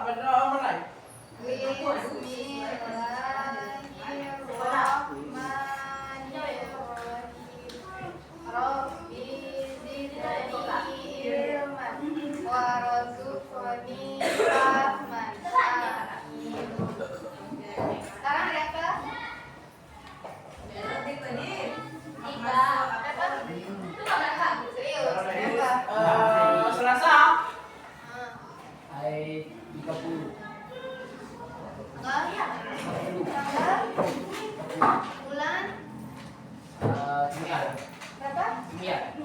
Bismillahirrahmanirrahim. Rabbi zidni ilman warzuqni fahman. Amin. Sekarang lihat ke tiga. Apa? Itu berapa? Serius? Berapa? Selasa. Hai 30. Bulan? 9. Berapa? 9.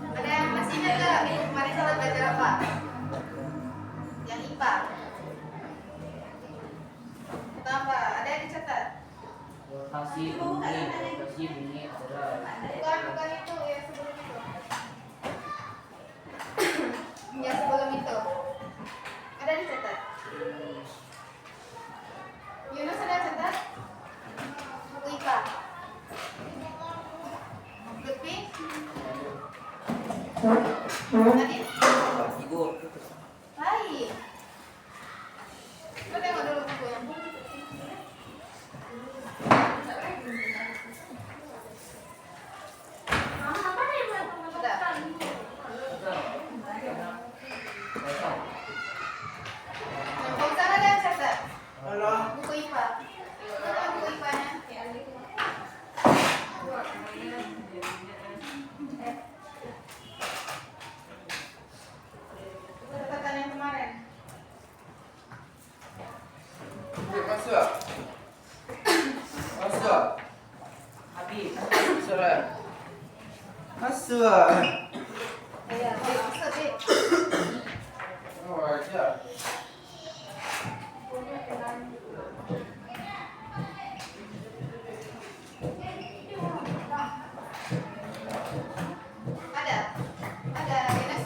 Ada yang masih ingat nggak minggu kemarin kita belajar apa? Yang IPA. Atau apa? Ada yang dicatat? Rotasi bunyi adalah Bukan itu, yang sebelum itu. Yang sebelum itu. Ada dicatat? Yunus ada catat? Buku IPA. Lutfi? Nadine? Ibu. Baik. Coba tengok dulu bukunya. Sudah. Yang Fauzan ada yang catat? Buku IPA. Mana buku IPA-nya? Catatan yang kemarin. Habis. Iya, maksud deh. Ada, Ines.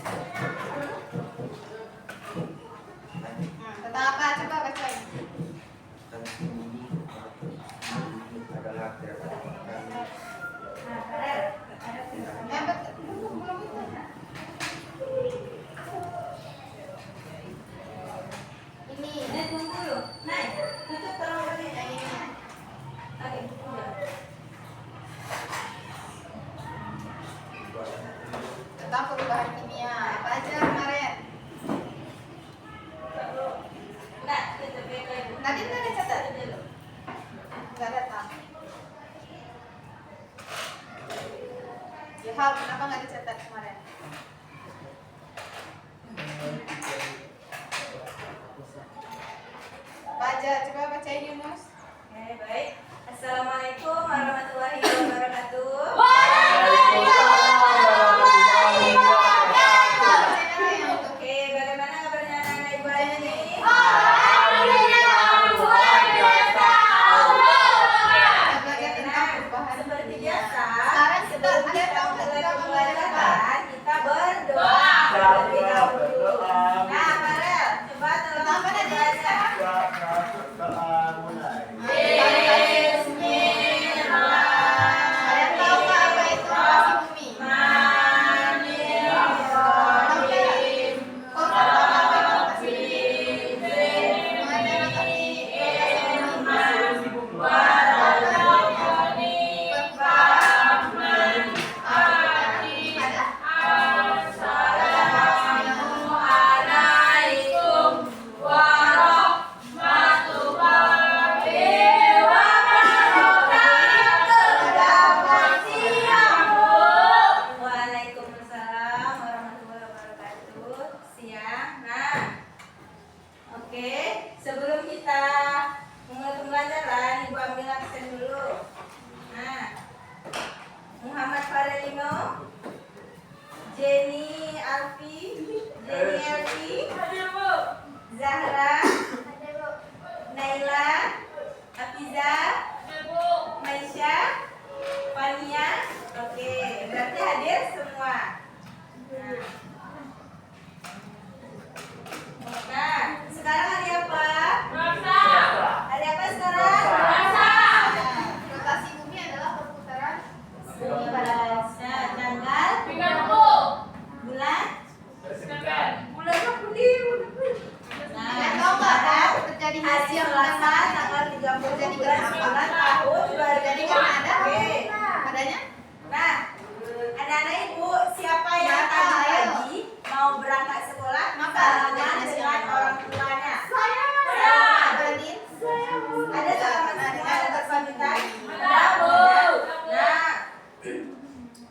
Tentang apa? Coba bacain. Belum itu. Ini. Yang ini. Tentang perubahan kimia. Apa aja kemarin? Nadine nggak ada catat? Nggak datang. Ya, kenapa nggak dicatat kemarin? Apa aja? Coba bacain Yunus. Baik. Assalamualaikum warahmatullahi wabarakatuh. Oke, bagaimana kabarnya anak-anak ibu ayah ini? Belajar tentang perubahan Seperti kimia. biasa, Sekarang kita ada tahu nggak mulai kita belajar apa? pembelajaran, kita berdoa terlebih dahulu. Nah, Farel, coba tolong Apa tadi baca. Kalian tahu nggak apa itu rotasi bumi? Tahu nggak? Oh, tahu apa itu rotasi bumi? Mengenai rotasi bumi. Waalaikumsalam warahmatullahi wabarakatuh. Siang. Nah, oke. Sebelum kita mulai pembelajaran, Ibu ambil absen dulu. Nah, Muhammad Farelino, Jenny Alfi, Jeniati, Zahra, Naila, Afiza, Maisha, Fania. Oke, berarti hadir semua. Nah, sekarang hari apa? Hari apa sekarang? Rotasi bumi adalah perputaran Bumi pada tanggal, bulan, bulan apa nih? Kalian tahu nggak apa terjadinya Hari siang dan Selasa malam? tanggal 30 Terjadi bulan kenapa? 9 tahun Jadi kan ada 2020. Oke. adanya Nah, anak-anak ibu, siapa yang Maka, tadi ayo. pagi mau berangkat sekolah? Maka, Salaman adanya dengan siapa? orang tuanya. Adin. Ada salaman dengan atas pamitan? Nah,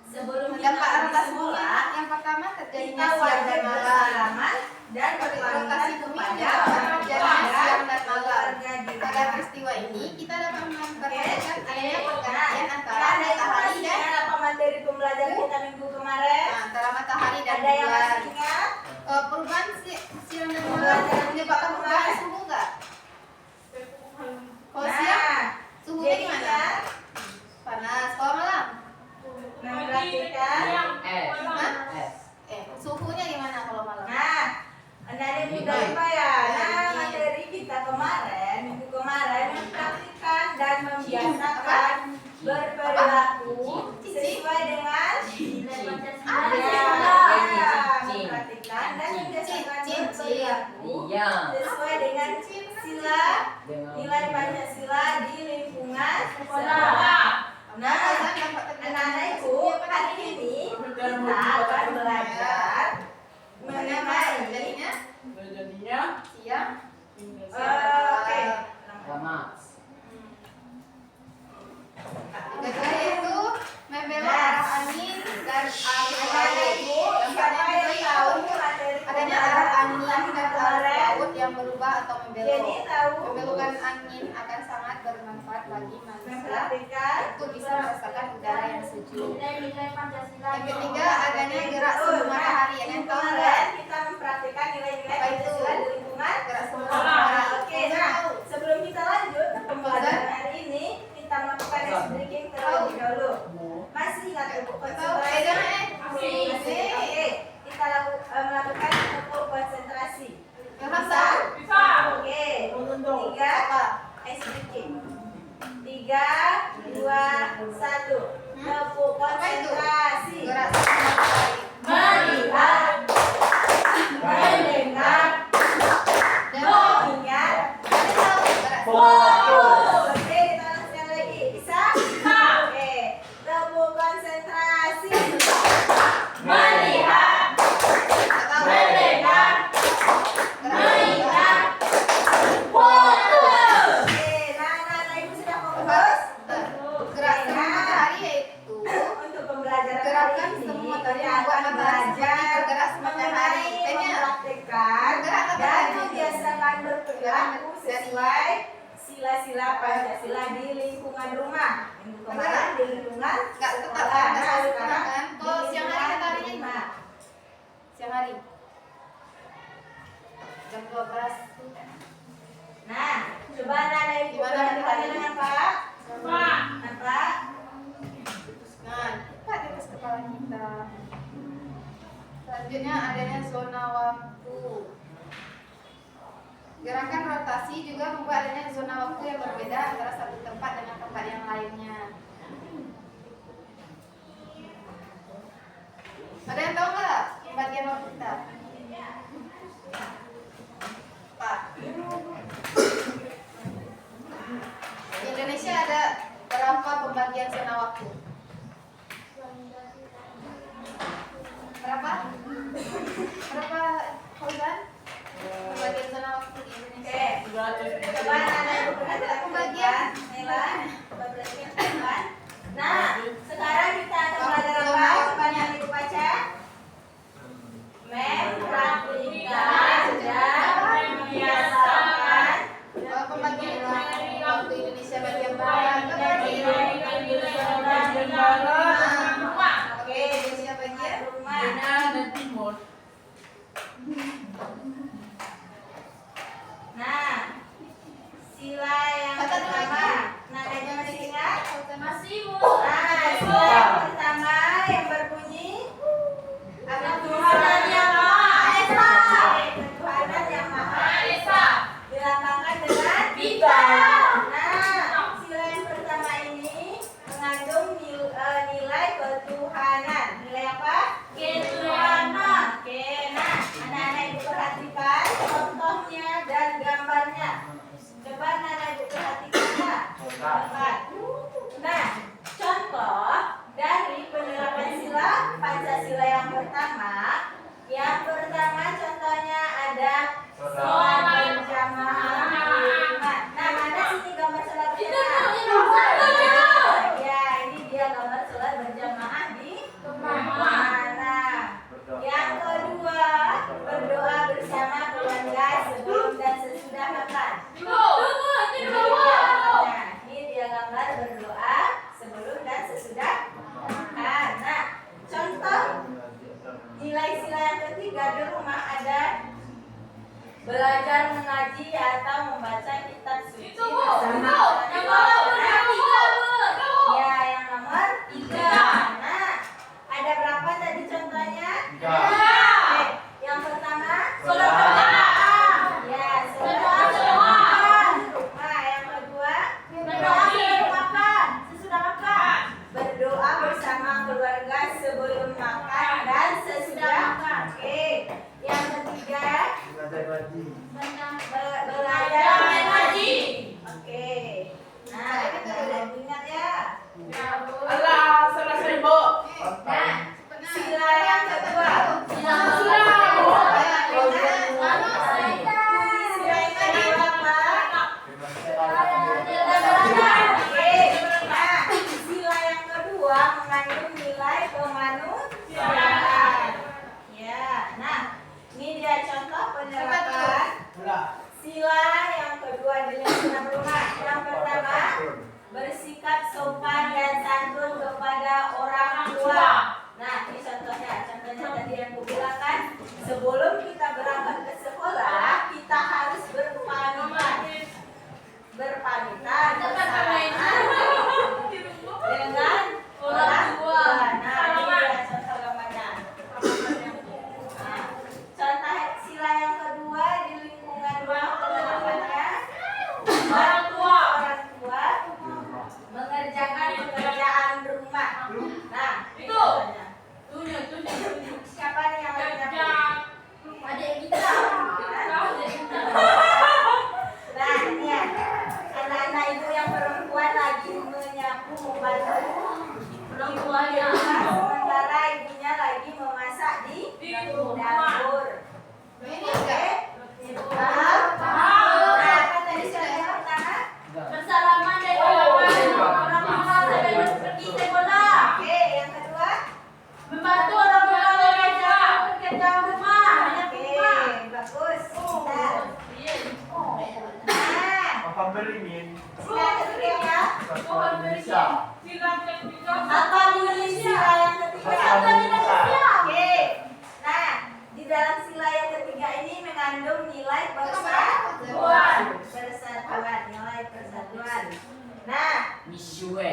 sebelum kita Dampak pergi rotasi bumi sekolah, yang pertama kita terjadinya siang wajib dan malam. bersalaman dan Rotasi berpamitan bumi kepada menyebabkan terjadinya siang dan malam. keluarga di Pada rumah. peristiwa ini kita dapat memperhatikan adanya Nah, pergantian antara ada yang matahari masih dan ingat apa materi pembelajaran kita minggu kemarin? antara matahari dan Ada yang bulan. masih ingat? Perubahan siang dan malam menyebabkan perubahan suhu nggak? Kalau siang Nah, suhunya jadi gimana? kan, Panas. Kalau malam? memperhatikan. Suhunya gimana kalau malam? Nah, anak-anak muda apa ya? Nah, materi kita kemarin, minggu kemarin mempraktikkan dan membiasakan berperilaku sesuai dengan memperhatikan dan membiasakan berperilaku sesuai dengan sila nilai Pancasila di lingkungan sekolah. Nah, anak-anak ibu, hari ini kita akan belajar mengenai Jadinya siang. oke. lama. Kedua yaitu membelok arah angin dan arus Anak-anak laut. ibu, Yang siapa pertama yang itu tahu yaitu materi adanya arah angin dan arus kemarin? laut yang berubah atau Jadi membelok. tahu Pembelokan angin akan sangat bermanfaat bagi manusia. memperhatikan Itu bisa merasakan udara yang sejuk. nilai-nilai Pancasila. Yang ketiga adanya gerak semu matahari. Ya kan tahu kemarin nggak? kita memperhatikan nilai-nilai Apa itu? Pancasila di lingkungan Gerak semu sekolah. matahari. Oke, nah sebelum kita lanjut ke pembelajaran hari ini, kita melakukan ice breaking terlebih dahulu. Masih ingat ibu Tahu? konsentrasi? Jangan Masih. Oke, kita melakukan pupuk konsentrasi. Yang tahu? Oke, tiga Apa? ice breaking. 3, 2, 1. Tepuk konsentrasi. Gerak semu matahari. Melihat, mendengar, Dan mengingat. ada tahu gerak semu Fokus. Oke, kita lanjutkan lagi. Bisa? Oke, tepuk konsentrasi. Melihat, tahu? mendengar, mengingat. Fokus. Oke, nah, ibu sudah fokus. Gerak semu matahari yaitu Untuk pembelajaran gerakan hari ini, semu matahari kita membuat akan matahari seperti belajar bergerak semu matahari. Kayaknya mempraktikkan gerak dan matahari. membiasakan berperilaku sesuai sila-sila Pancasila di lingkungan rumah. Minggu kemarin di lingkungan nggak tetap sekolah. kan? Nah, Nggak sekarang kan? di Kalau siang hari lingkungan mataharinya rumah. gimana? Siang hari jam 12. Nah, coba anak ibu Gimana perhatikan matahari? dengan Pak. Pak. Nah, tepat di atas kepala kita. Selanjutnya adanya zona waktu. Gerakan rotasi juga membuat adanya zona waktu yang berbeda antara satu tempat dengan tempat yang lainnya. Ada yang tahu nggak pembagian waktu kita? Pak. Di Indonesia ada berapa pembagian zona waktu? Berapa? Berapa, Fauzan? Pembagian zona waktu di Indonesia? Oke, coba anak ibu perhatikan pembagian. Nila, coba perhatikan teman. Nah, sekarang kita akan belajar apa? Coba anak ibu baca. Nah, sila yang pertama, nadanya masih ingat? Masih, Bu. Nah, sila yang pertama yang berbunyi apa? Ketuhanan yang Maha Esa. Ketuhanan yang Maha Esa. Dilambangkan dengan bintang. Nah, sila yang pertama ini mengandung nilai ketuhanan. Nilai apa? Ketuhanan. Oke, nah, anak-anak ibu perhatikan contohnya dan gambarnya. Coba anak-anak ibu perhatikan ya. Nah, contoh dari penerapan sila Pancasila yang pertama. Yang pertama contohnya ada sholat berjamaah di rumah. Nah, mana sini gambar sholat berjamaah? Ya, ini dia gambar sholat berjamaah di rumah. Nah, yang kedua berdoa bersama keluarga sebelum dan sesudah makan. Nah, ini dia gambar berdoa sebelum dan sesudah makan. Nah, contoh nilai sila yang ketiga di rumah ada belajar mengaji atau membaca kitab suci bersama ya, yang nomor 3. Nah, ada berapa tadi contohnya? Oke, yang pertama sholat berjamaah. Ya, sholat berjamaah. Nah, yang kedua berdoa sebelum makan, sesudah makan. Berdoa bersama keluarga sebelum makan dan sesudah makan. Oke, yang ketiga belajar mengaji. Oke, nah ada ingat ya. Alah, salah seribu. Nah, sila yang kedua. Sila yang kedua apa? Oke, nah sila yang kedua mengandung nilai kemanusiaan. Ya, nah ini dia contoh penerapan sila yang kedua di lingkungan rumah. Yang pertama, bersikap sopan dan santun kepada orang tua. Nah, ini contohnya. Contohnya tadi yang aku bilang kan, sebelum kita berangkat ke sekolah, kita harus berpamitan bersalaman dengan orang tua. Nah, ini dia contoh gambarnya. Nah, contoh sila yang kedua di lingkungan rumah penerapannya, orang tua mengerjakan pekerjaan rumah. Nah, itu contohnya. Siapa nih yang lagi nyapu? Adik kita. Nah, ini ya. Anak-anak ibu yang perempuan lagi menyapu, membantu orang tuanya. Sementara ibunya lagi memasak di dapur. Ini Oke? enggak? Paham? Nah, apa tadi syaratnya pertama? Bersalaman dan orang tua sebelum pergi sekolah. Oke, yang kedua? Membantu orang tua mengerjakan pekerjaan rumah. Oke, bagus. Bentar. Nah, Apa beringin? sila ketiga. Satuan Indonesia. Apa bunyi sila yang ketiga? Oke. Nah, di dalam sila yang ketiga ini mengandung nilai persatuan. Nilai persatuan. Nah,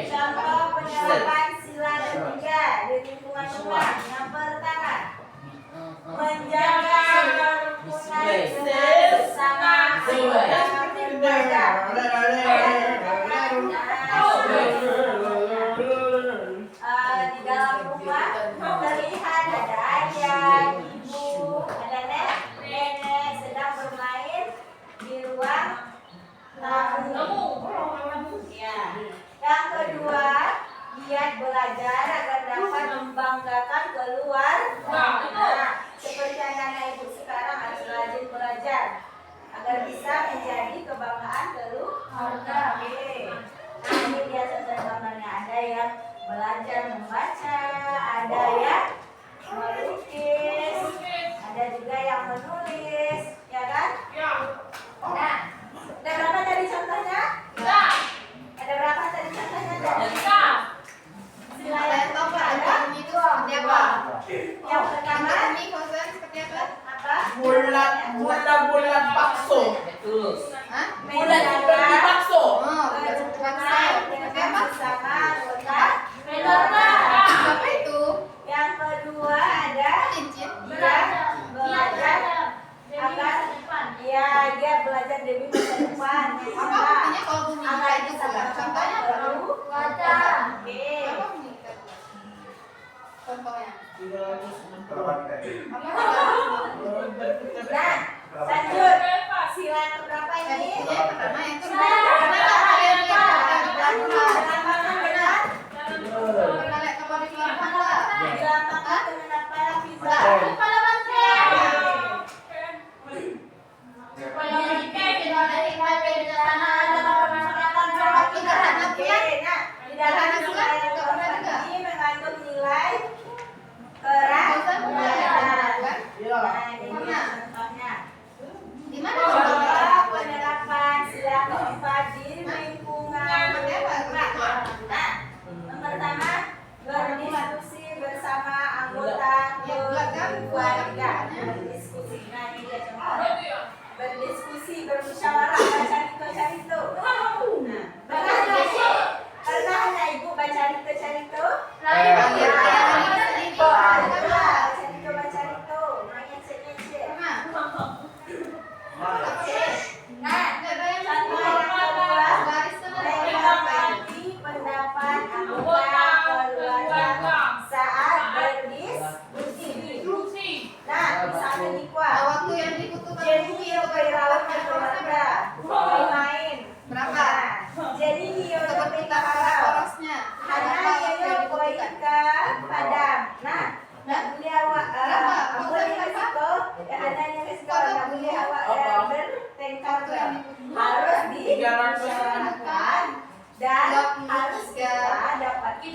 contoh penerapan sila ketiga di lingkungan rumah. Yang pertama, menjaga kerukunan bersama anggota keluarga. Di dalam rumah terlihat ada ayah, ibu, ada nenek sedang bermain di ruang tamu. Ya. Yang kedua, giat belajar agar dapat membanggakan keluarga. Nah, seperti anak-anak ibu sekarang harus rajin belajar agar bisa menjadi kebanggaan keluarga. Oke. Nah, ini dia contoh gambarnya. Ada yang belajar membaca, ada yang melukis, ada juga yang menulis, ya kan? Nah, ada berapa tadi contohnya? Ada berapa tadi contohnya? Sila yang kedua ada itu seperti apa? yang pertama Ini konsen seperti apa? apa? Bulan bakso. Hah? Bulan seperti bakso. Oh, bulan seperti bakso. Pakai apa? Bersama anggota Keluarga. Apa itu? Yang kedua ada Cincin. belajar agar dia belajar demi masa depan. Yang Apa kedua, artinya kalau bunyi agar kayak gitu? bisa Contohnya apa? baru. Oke. Oke. Apa bunyi kayak gitu? Contohnya. 360. Nah, lanjut. Sila berapa ini? Bunyinya yang pertama yang itu. Sila berapa? Dilambangkan Dengan pernah lihat kapal di pelabuhan nggak? dilambangkan dengan apa? Pizza. Kepala banteng. Mengandung nilai keras. Iya. Nah, ini contohnya. Di mana Contoh contohnya? penerapan sila keempat di lingkungan. Nah, yang pertama berdiskusi bersama anggota keluarga. Berdiskusi. Nah, ini dia contohnya. Berdiskusi, bermusyawarah, baca rito. Nah, pernah nggak ibu baca rito? Baca rito. Ngece-ngece. Oke. Nah, contoh yang kedua, menghormati pendapat anggota keluarga saat berdiskusi. Nah, misalnya nih kuat. Waktu yang dibutuhkan Jadi Nio berrawatnya keluarga, main berapa? Jadi Nio Seperti kita kata harap porosnya. hanya Nio koika padam. Nah, nak boleh awak boleh resiko, adanya resiko nak boleh awak bertengkar harus dibicarakan dan harus kita dapatkan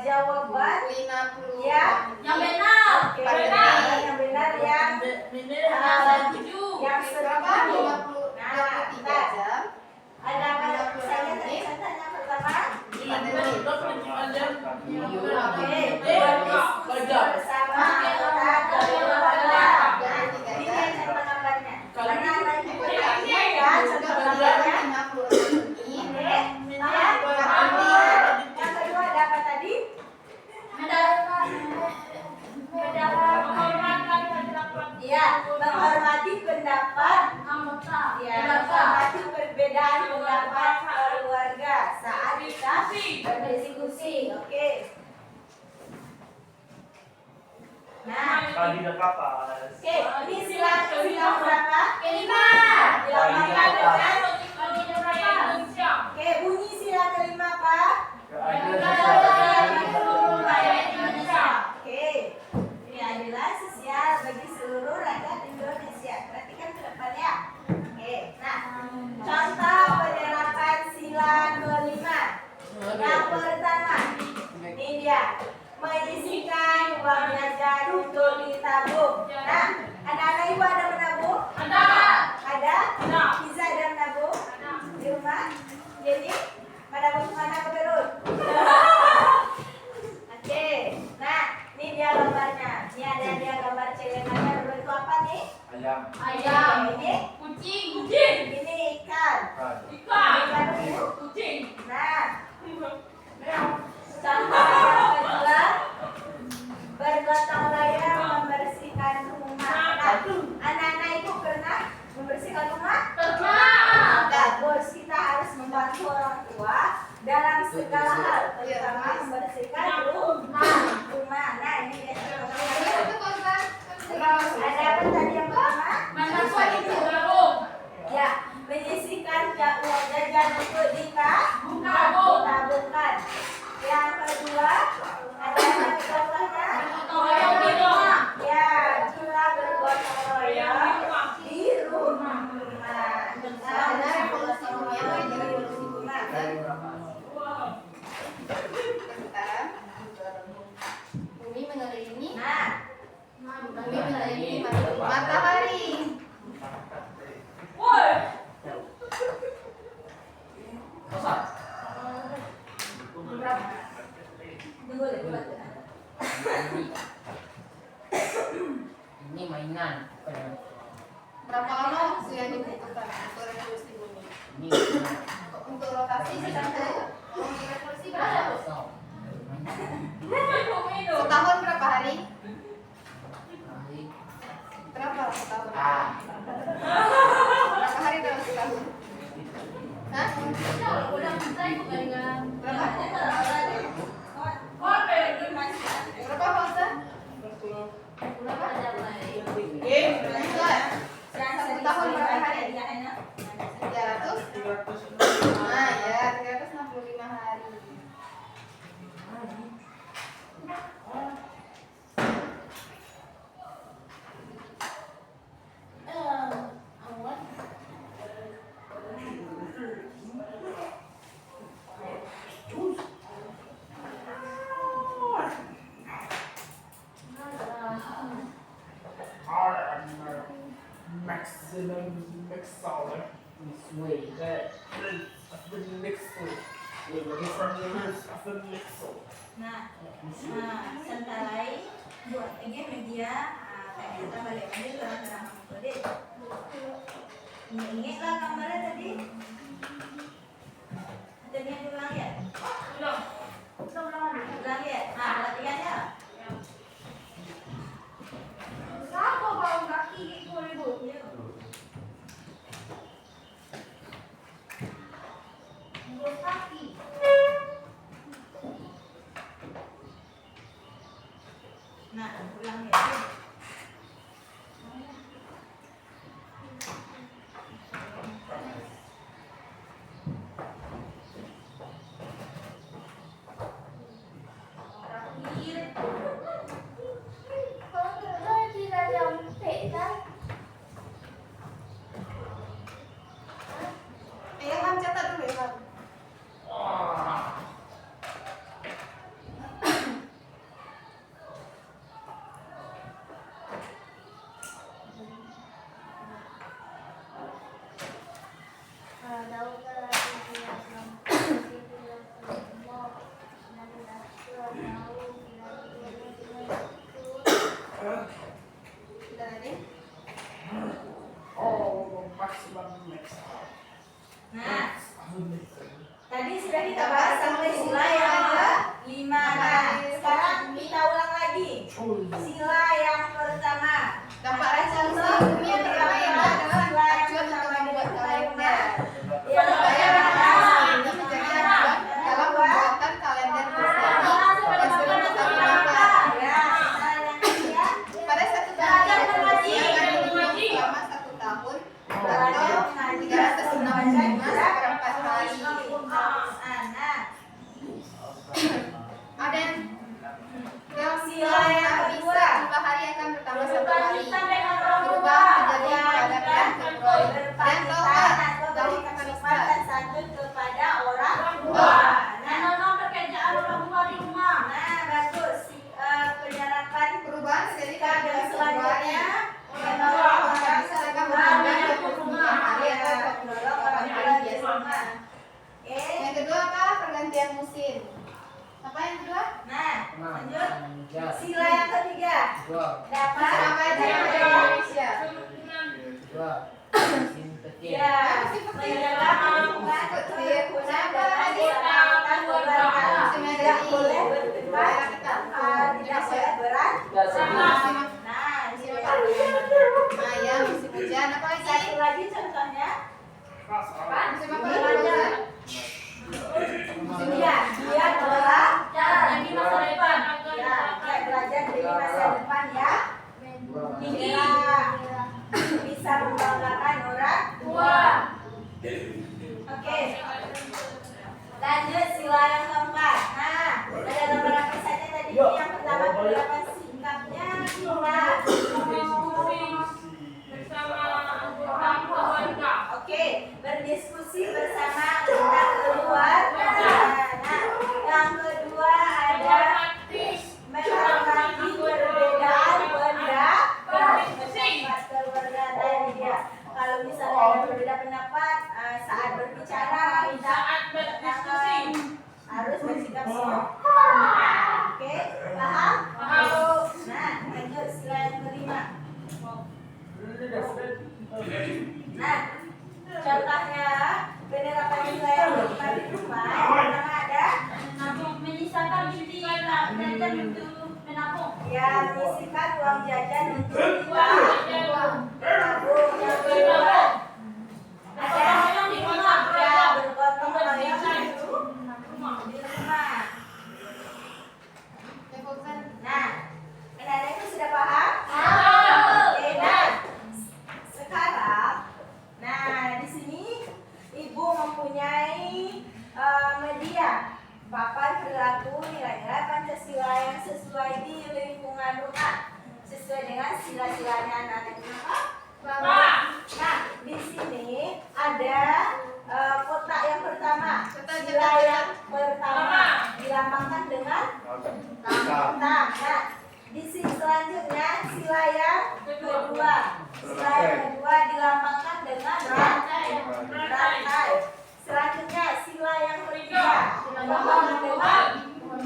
jawaban 50. yang benar. Oke, yang benar yang Berapa? setuju. 53 jam. Ada apa saya tadi contohnya pertama? Oke, berdiskusi bersama anggota keluarga. Nah, ini contoh gambarnya. Mana lagi ya contoh gambarnya? 50 ini. Ini, yang kedua ada apa tadi? Iya, menghormati pendapat. Ya, menghormati perbedaan pendapat keluarga saat kita berdiskusi. Oke. Nah, Tadi udah kapas. oke, ini sila berapa? Kelima. Dilambangkan dengan. Oke, bunyi sila kelima apa? Oke, ini adalah sosial bagi seluruh rakyat Indonesia. Perhatikan ke depan ya. Oke, nah, contoh penerapan sila kelima. Yang pertama, ini dia, menyisihkan uang jajan untuk ditabung. Nah, anak-anak ibu ada menabung? Ada? Bisa ada menabung? Di rumah? Jadi, menabung kemana ke Perut? Oke, nah, ini dia gambarnya. Ini ada dia gambar celengannya berbentuk apa nih? Ayam. Ini Kucing. ini ikan. Ikan Bu. Nah, contoh yang kedua, bergotong royong membersihkan rumah. Nah, anak-anak ibu pernah membersihkan rumah? Bagus, kita harus membantu orang tua dalam segala hal, terutama membersihkan rumah. Nah, ini dia contohnya. Itu korban. Ada apa tadi yang pertama? Ya, menyisihkan uang jajan untuk ditabungkan. Yang kedua, ada yang contohnya? Ya, kita bergotong royong di rumah. Ada revolusi dunia, boleh jadi revolusi dunia. Sekarang bumi mengelilingi Nah, bumi mengelilingi matahari. tunggu deh, buat. Ini mainan. Berapa lama waktu yang dibutuhkan untuk revolusi bumi? Ini mainan. Untuk rotasi sih sampai untuk revolusi berapa? So, Setahun berapa hari? hari. Berapa setahun? Ah, Berapa hari dalam setahun? Hah? Berapa? Berapa Fauza? Berapa? Satu tahun berapa hari? 300? Nah ya, 365 hari. Maximum mixer. this way. Of the mixer. Different levels of the mixer. Nah, sebentar lagi buat ini media ternyata balik lagi terang-terang aku deh. Ingat lah gambarnya tadi. Tadi yang ulang ya? Ulang ya? Nah, latihannya. Siapa bau kaki gitu ribut? Kaki. Nah, ulang ya. Ilham catat dulu Ilham. Sudah tadi? Oh, maximum mixer. Nah, tadi sudah kita bahas sampai sila yang ke-5. Nah, sekarang kita ulang lagi. Sila yang pertama. Dampak revolusi bumi yang pertama yang adalah acuan untuk membuat kalender. Yang Supaya pertama. ini menjadi acuan dalam pembuatan kalender Masehi yang sudah ditetapkan. Ya, nah yang ketiga. Pada satu kalender revolusi akan dihitung selama 1 tahun atau 365 seperempat hari. Nah, Ada yang dalam sila yang kedua. jumlah hari akan bertambah 1 hari. Berubah menjadi pada bulan Februari. Dan tahukah dari kesempatan satu kepada orang tua. Wah. Nah, bagus. Penyerapan perubahan terjadi pada dan bulan selanjutnya Februari. menolong orang Bisa tua menambah 25 hari atau 25 menolong orang tua hari di biasa. rumah. Yang kedua apa? Pergantian musim. Apa yang kedua? Nah, Tenang, lanjut. mengejar. Sila yang ketiga Dua, dapat Apa aja yang ada di Indonesia? dua, mesin petir. ya menyerahkan hubungan kerukunan dan keselamatan keluarga. Tidak boleh berdebat, tidak boleh berat. Nah, di sini Nah ya, musim hujan. Apa lagi? satu lagi contohnya. Musim apa lagi? Dia adalah ya, dia belajar dari masa depan ya. Dia bisa membanggakan orang tua. Oke. Lanjut sila yang keempat. Nah, ada beberapa saja tadi. Yang pertama beberapa singkatnya kita. Oke, berdiskusi bersama anggota keluarga. Nah, yang kedua ada menghormati perbedaan pendapat. Keluarga tadi ya. Kalau misalnya ada berbeda pendapat saat berbicara kita harus bersikap sopan. Oke, paham? yang menyisihkan uang jajan untuk kita tabung. Yang kedua ada ya bergotong royong itu di rumah. Nah, anak-anak itu sudah paham? Oke, nah sekarang, nah di sini ibu mempunyai media papan perilaku nilai-nilai Pancasila yang sesuai di lingkungan rumah, sesuai dengan sila-silanya anak-anak itu. Nah, di sini ada kotak yang pertama, sila yang pertama dilambangkan dengan enam. Nah, di sini selanjutnya sila yang kedua, dilambangkan dengan rantai. Selanjutnya sila yang ketiga dilambangkan dengan pohon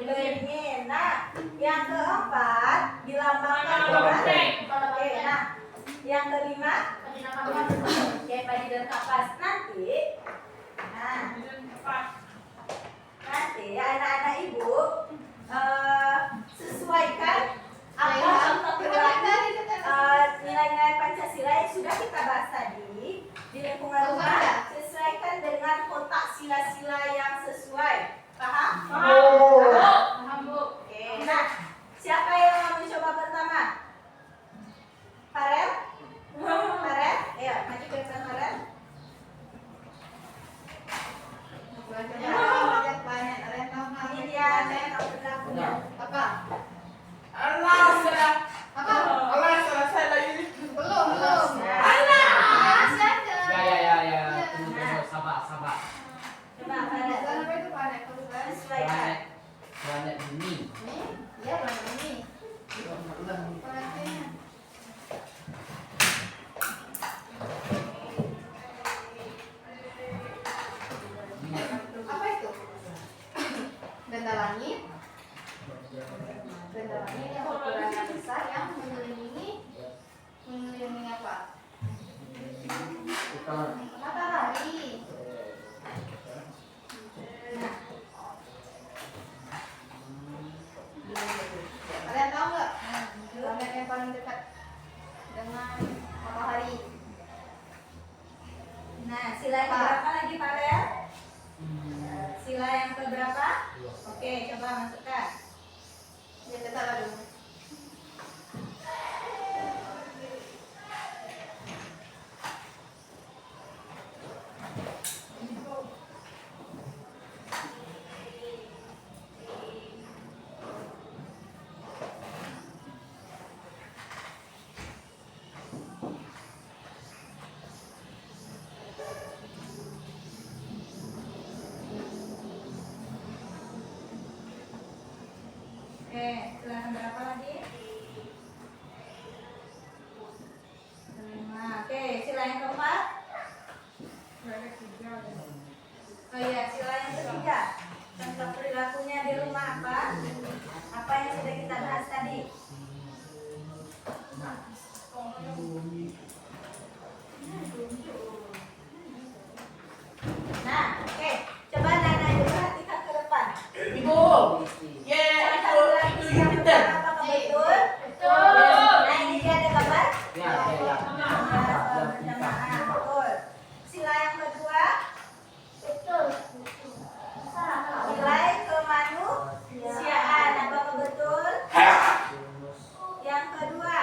beringin. Nah, yang keempat dilambangkan dengan oke. Nah, yang kelima kayak padi dan kapas. Nanti anak-anak ibu sesuaikan apa nilai-nilai Pancasila yang sudah kita bahas tadi di lingkungan rumah, sesuaikan dengan kotak sila-sila yang sesuai. Paham? Paham, Bu. Oke. Nah, siapa yang mau mencoba pertama? Farel? Ayo, maju ke depan Farel. Ini dia yang berlakunya. Apa? Allah selesai lagi. Belum. Ya. Tunggu, sabar. Coba Farel. Apa itu planet? Sesuaikan. Planet bumi. Ya, planet ini. Planetnya. Apa itu? Benda langit. Benda langit yang ukurannya besar yang mengelilingi apa? Matahari. Kalian tahu nggak planet yang paling dekat dengan matahari? Nah, sila yang keberapa lagi Farel? Sila yang keberapa? Oke, coba masukkan. Ya, kita salah dulu. Oke, sila yang berapa lagi? Kelima. Oke, sila yang keempat? Oh iya, sila yang ketiga. Contoh perilakunya di rumah apa? Apa yang sudah kita bahas tadi? Nah, oke. Coba Nana ibu perhatikan ke depan. Ibu. Itu Jupiter. Apakah betul? Nah, ini dia ada gambar. Ya. Bersamaan. Betul. Sila yang kedua. Nilai kemanusiaan. Apakah betul? Yang kedua.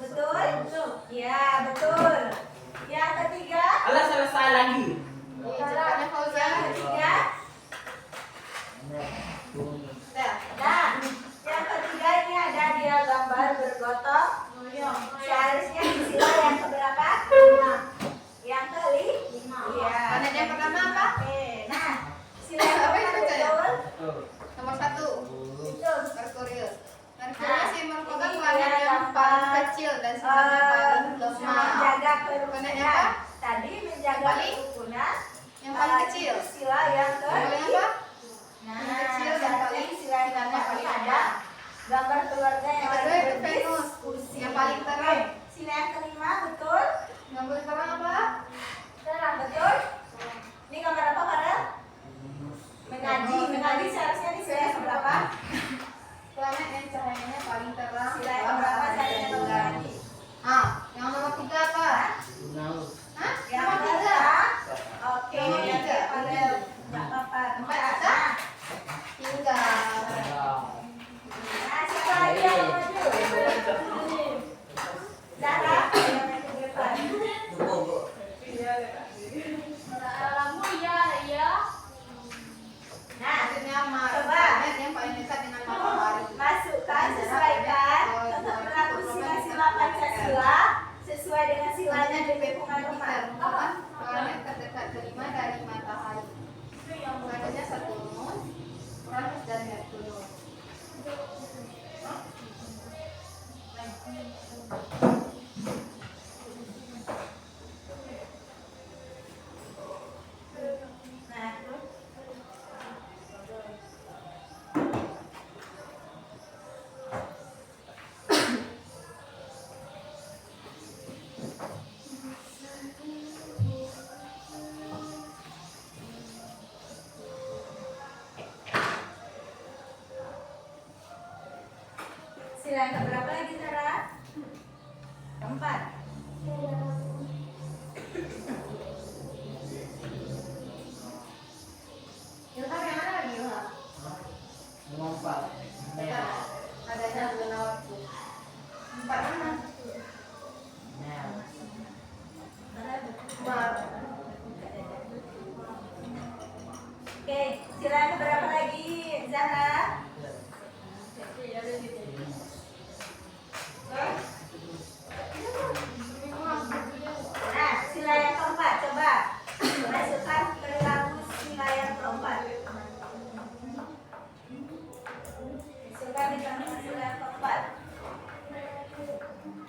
Betul? Ya, betul. Yang ketiga. Allah selesai lagi. Jawabannya Fauzan. Yang ketiga. Nah, yang ketiga ini ada dia gambar bergotong. Seharusnya di sila yang keberapa? Yang kelima. Iya. Planet yang pertama apa? Oke. Nah, sila yang Apa itu keempat bacanya? betul. Nomor 1. Betul. Merkurius. Nah, Merkurius yang merupakan ini planet dia yang paling gambar, kecil dan sinarnya paling lemah. menjaga Planetnya kerukunan. apa? Tadi menjaga paling? kerukunan. Yang paling kecil. Itu sila yang Yang paling apa? Nah, Yang kecil dan paling sila yang sinarnya paling ada gambar keluarga yang Yang kedua itu Venus. Yang paling terang. Sila yang kelima betul? Yang paling terang apa? Terang betul? Ini gambar apa Farel? Mengaji seharusnya di sila yang berapa? Planet yang cahayanya paling terang. Sila yang berapa caranya kalau lagi? Ah, yang nomor 3 apa? Tunaw. Hah? Yang Nomor 3. berapa? Oke, Yang tiga. pada nggak apa-apa. Empat, Nah, ada? Tinggal. nah, siapa lagi yang mau maju? Zara, yang maju ke depan. Nah, Akhirnya coba. planet yang paling dekat dengan matahari. masukkan, sesuaikan tata berlaku sila-sila Pancasila sesuai dengan silanya di lingkungan rumah. Planet terdekat kelima dari matahari. Planetnya Saturnus, Uranus dan Neptunus. Nah, sila yang keberapa lagi Zara? Keempat. Ilham yang mana lagi Ilham? Mengompat. Ya, adanya zona waktu. 4 mana? Nah. Mar. Oke, sila yang keberapa lagi Zara? Nah, sila yang keempat, coba masukkan perilaku sila yang keempat. Masukkan di tengah sila yang keempat.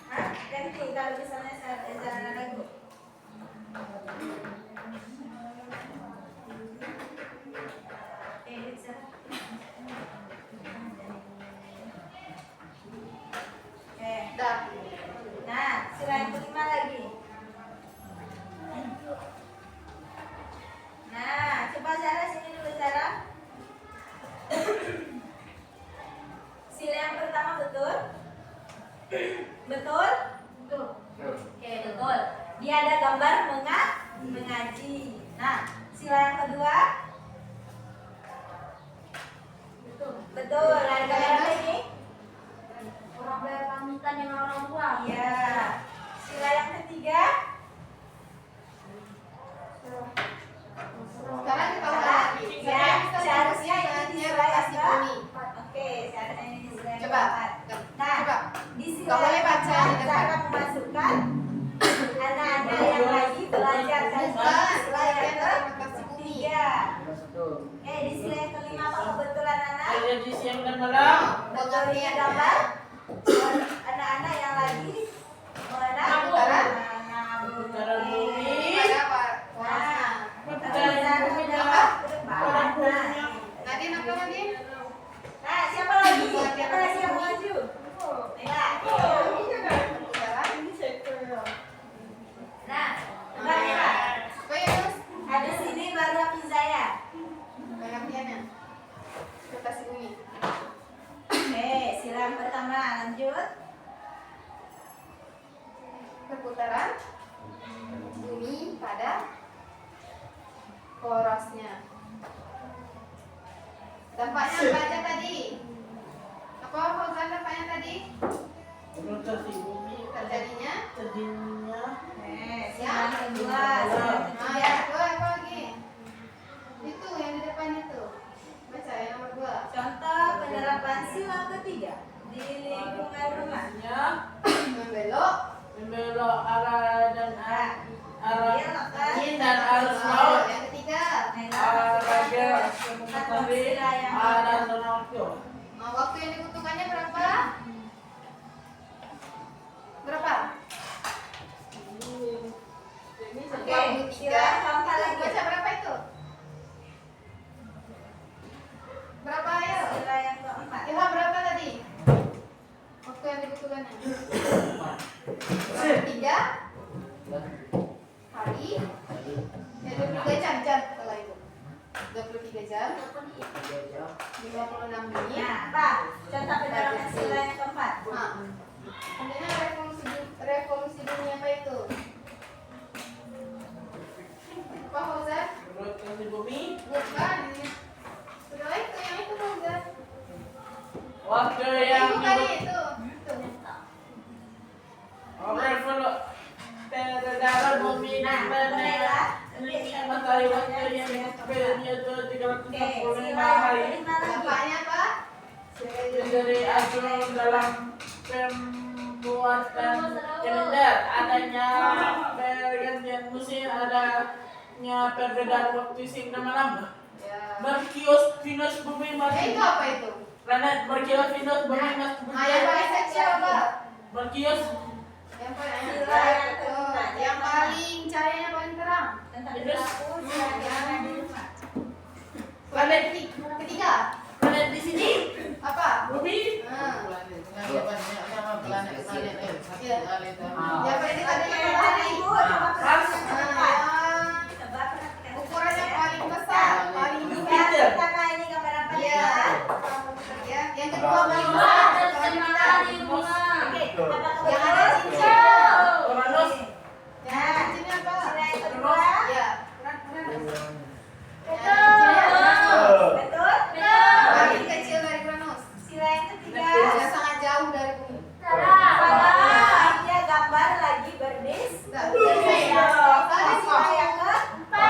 Hah? Ganti kalau misalnya Zara ragu. Zara. Oke. Dah. Nah, sila yang kelima lagi. Nah, coba Zara sini dulu Zara. Sila yang pertama betul? Betul? Betul. Oke, betul. Dia ada gambar mengaji. Nah, sila yang kedua? Betul. Betul. Ada gambar apa ini? Orang bayar pamitan dengan orang tua. Iya. Sila yang ketiga? Sekarang kita ulang lagi. Ya, seharusnya ini di sila yang kasih bumi. Oke, seharusnya ini di sila yang Coba. keempat. Nah, Coba. di sila Nggak boleh yang baca di keempat, depan. Zara memasukkan anak-anak yang lagi belajar dan Bukan, sila yang bagian dari kasih bumi. ketiga. Satu. Di sila yang kelima apa kebetulan anak? Jadi siang dan malam. Betul, ini gambar anak-anak yang lagi mengenang Putaran. Putaran bumi. Ada apa? Nah, Putaran bumi ke adalah depan. Nah, Nadine apa Nadine? nah, siapa lagi? Siapa lagi yang mau maju? Nah, Putaran. nah, coba ya. Apa ya Yus? Habis ini baru Hafizaya. Pengertiannya. Kasih bumi. Oke, sila yang pertama lanjut. Perputaran bumi pada porosnya. Dampaknya apa aja tadi? Apa Fauzan dampaknya tadi? Rotasi bumi Terjadinya? terjadinya Sila yang kedua, sila yang Nah, ketiga. yang kedua apa lagi? Itu yang di depan itu. Baca yang nomor 2. Contoh penerapan sila ketiga di lingkungan rumah. Membelok. membelok arah dan arah Belokkan. angin dan arus laut. Yang ketiga. Arah raja matahari arah zona waktu. Nah, waktu yang dibutuhkannya berapa? Berapa? Oke, sila yang keempat lagi. Baca berapa itu? Berapa ya? Sila yang keempat. Ilham berapa tadi? Waktu yang dibutuhkannya. 3 hari. Ya 23 jam kalau itu. 23 jam. 56 menit. Waktu yang Itu kali itu. orang kalau darat bumi Nah, Naila, matahari waktu yang periode 365 hari. Bapaknya apa? Dari asuh dalam pembuatan kalender adanya pergantian musim, adanya perbedaan waktu siang dan malam. Ya. Berkios Venus bumi Itu Mars. apa itu? Planet berkios Venus bumi Mars. Yang paling kecil apa? Berkios Yang paling Sila yang kelima. yang paling cahayanya paling terang. Tentang perilaku sila yang di rumah. planet Ketiga planet di sini apa? bumi. Yang paling dekat dengan Tadi matahari. Ibu coba perhatikan ke depan. Ah, Coba perhatikan ke ukurannya depan. paling besar, paling Yang besar. pertama ini gambar apa Iya. ya? Ya, yang kedua paling besar. Oke, coba ke Yang bawah. ada cincin. Uranus. Yang ada cincinnya apa? Sila yang kedua. Ya, Uranus. Betul. Betul. Paling kecil dari Uranus. Sila yang ketiga. Yang sangat jauh dari bumi. Salah. Dia gambar lagi berdis. Enggak. Sila yang keempat.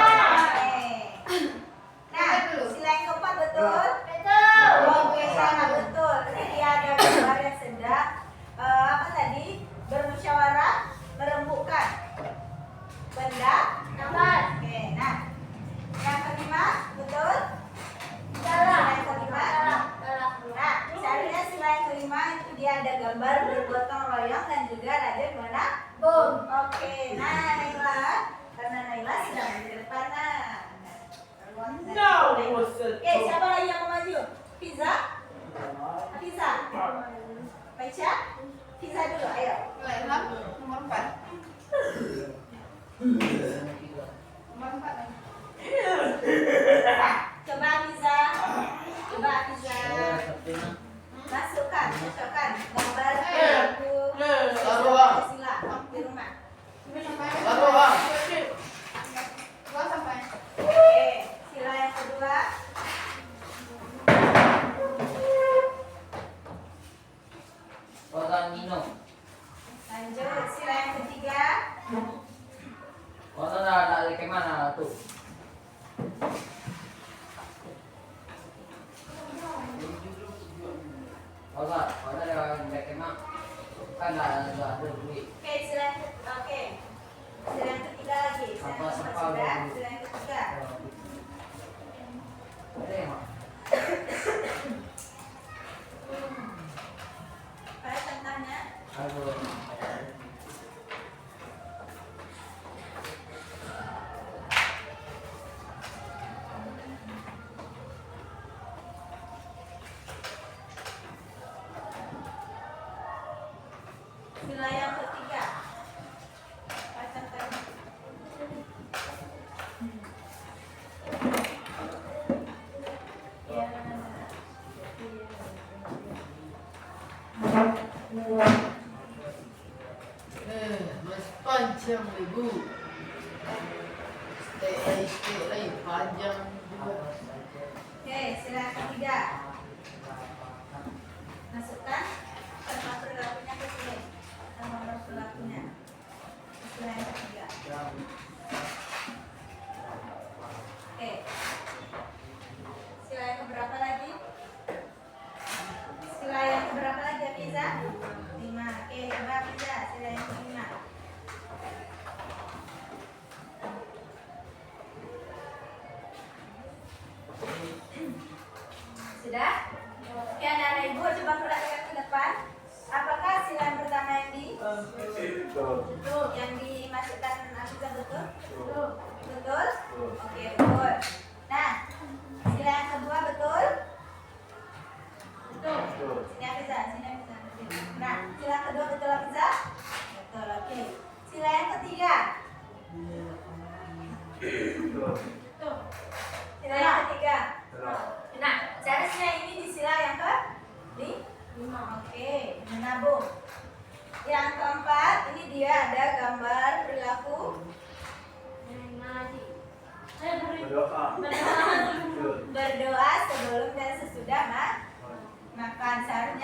Nah, sila yang keempat betul. Oke, sana betul. Jadi dia ada gambar yang sedang apa tadi? Bermusyawarah, merembukkan benda. Oke, nah. Yang kelima, betul? Sila yang kelima. Nah, misalnya sila yang kelima itu dia ada gambar bergotong royong dan juga raja mana? Bom. Oke, nah Naila, karena Naila sedang di depan. No, was it? Oke, siapa lagi yang mau maju? Fiza? Fiza? Baca? Fiza dulu, ayo. Mulai Ilham, nomor 4. Nomor 4 lagi. Coba Fiza. Coba Fiza. Masukkan gambar perilaku sila di rumah. Dua sampai. Oke, sila yang kedua. Kota Nino. Lanjut, sila yang ketiga. Kota dari kemana tuh? Kota dari kemana? Kan nggak ada duit. Oke, sila yang ketiga lagi. Sila yang keempat sudah, sila yang ketiga. Ada yang mau? Apa tentangnya? Aduh. Sila yang ketiga. Apa tentangnya? Mas panjang ibu. Stay panjang juga. Oke, sila yang ketiga. Masukkan tempat perilakunya ke sini. Nomor perilakunya. Sila yang ketiga. Oke. Sila yang keberapa lagi? Sila yang keberapa lagi, Fiza? 5. Oke, coba Fiza, sila yang kelima. Sudah? Oke, anak-anak ibu coba perhatikan ke depan. Apakah sila yang pertama yang yang dimasukkan Afiza betul? Betul? Oke, betul. Nah, sila yang kedua betul? Betul. Sini Afiza, sini Afiza. Nah, sila kedua betul Afiza? Betul, oke. Sila yang ketiga? Betul. Sila yang ketiga? Nah, seharusnya ini di sila yang ke? Oke, menabung. Yang keempat, ini dia ada gambar perilaku berdoa sebelum dan sesudah makan. Seharusnya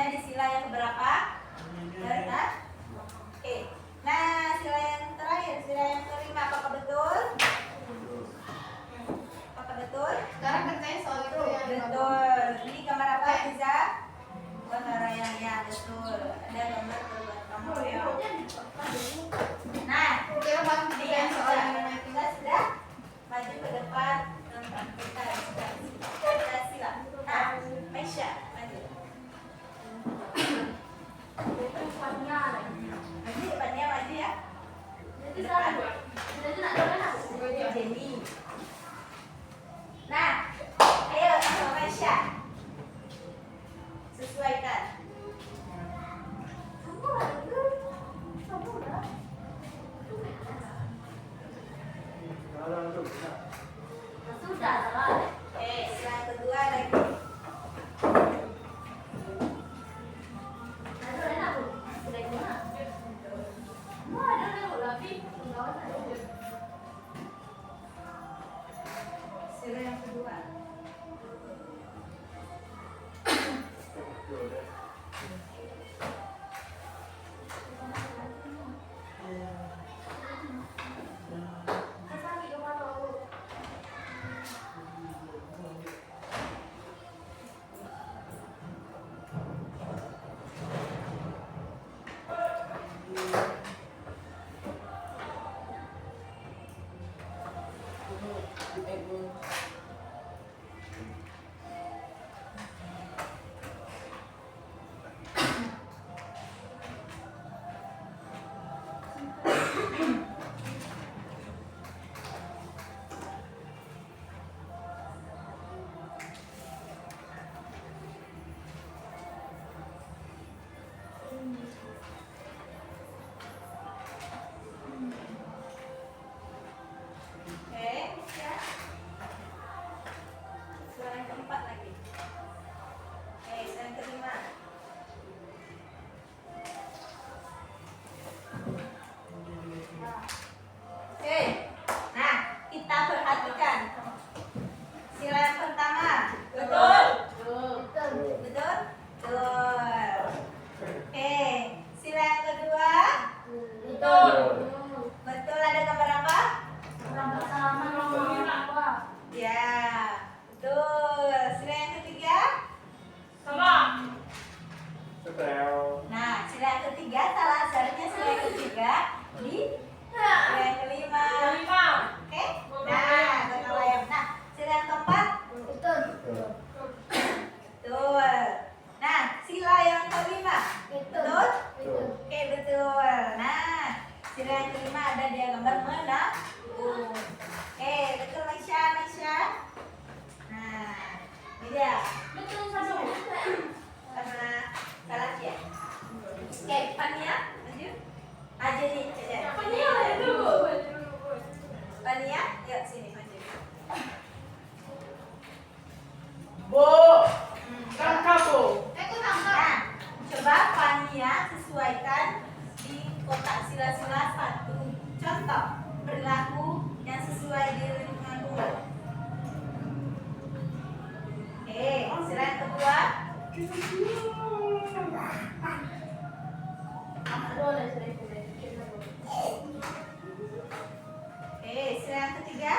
Oke, sila yang ketiga.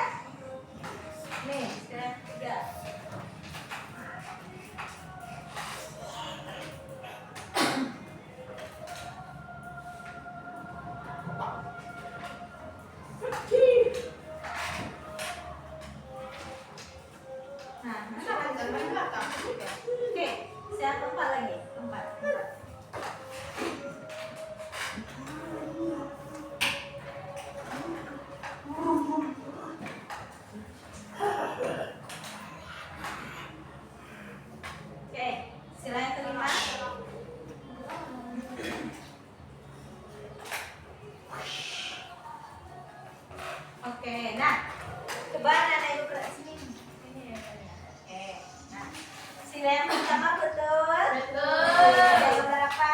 Nih, sila yang ketiga. Nah, Kenapa jangan belakang? oke, sila yang keempat lagi. Keempat. Oke, sila yang kelima. Oke, nah, coba Nana ibu ke sini. Sini ya, Tania. Oke, nah, sila yang pertama betul. Betul. Ada berapa?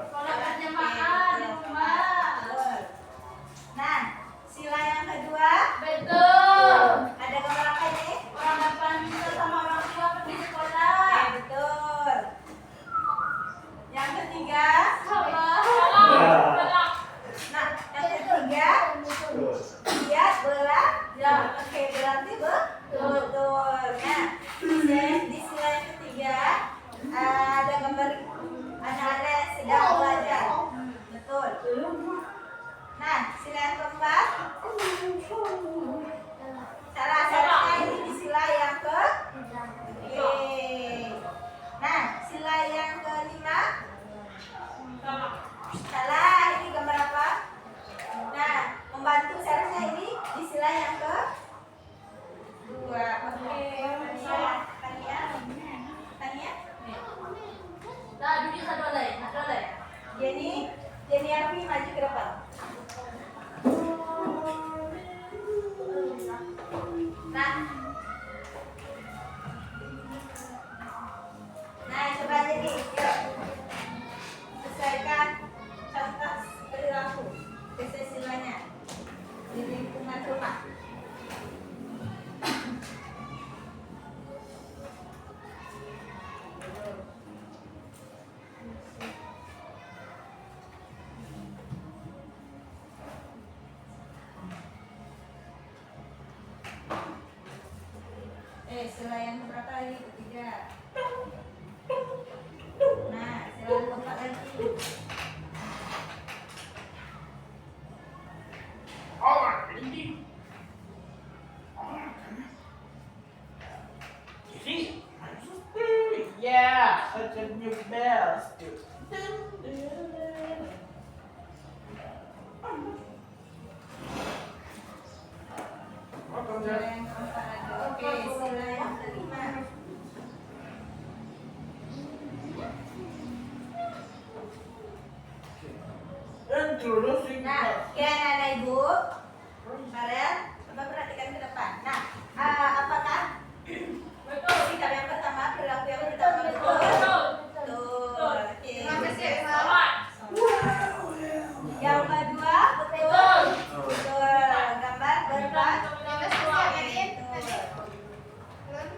Pola kerja makan di rumah. Betul. Nah, sila yang kedua Betul. ada gambar apa ini? Orang depan kita sama orang tua pergi Oke, sekolah. betul. Yang ketiga, Salah. nah, yang ketiga dia bola. Ya. Oke, berarti betul. Nah, di sila yang ketiga ada gambar anak-anak yang sedang belajar. Betul. Nah, sila yang keempat, salah ini di sila yang ke. Oke. Nah, sila yang kelima, salah ini gambar apa? Nah, membantu seharusnya ini di sila yang ke dua. Oke, Tania. Dah duduk satu lagi. Jenny Arfi maju ke depan. Nah, coba jadi, yuk. Sesuaikan contoh perilaku kesesilanya di lingkungan rumah. Sila yang keberapa lagi? Ketiga. Nah, sila yang keempat lagi. Yeah, such a new bells. Sila yang keempat lagi. Oke, sila yang kelima. Introducing Nah, ya anak ibu, kalian coba perhatikan ke depan. Nah, apakah sikap yang pertama, perilaku yang pertama betul? Betul. Oke. Yang kedua betul. Betul. Gambar berapa? Betul.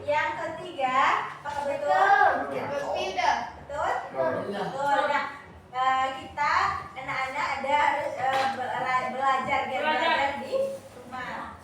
Yang ketiga, apakah betul? Berbeda. Betul? Betul. Nah, kita anak-anak ada harus belajar di rumah.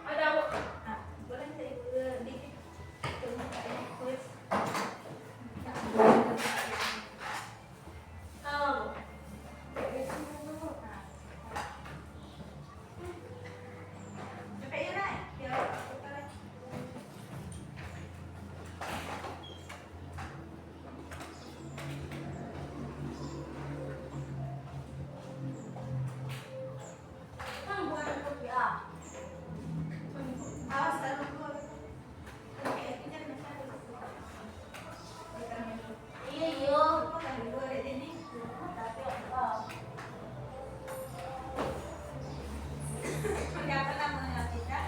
Ada Bu. Nah, boleh saya dikit tunggu kayaknya kuis. Oh. Coba ya naik, ya. Kan buat kopi ah. Awas kalau gua. Kayak kita bisa. Iya yo. Kan gua ada ini. Tapi oh. Siapa namanya kita?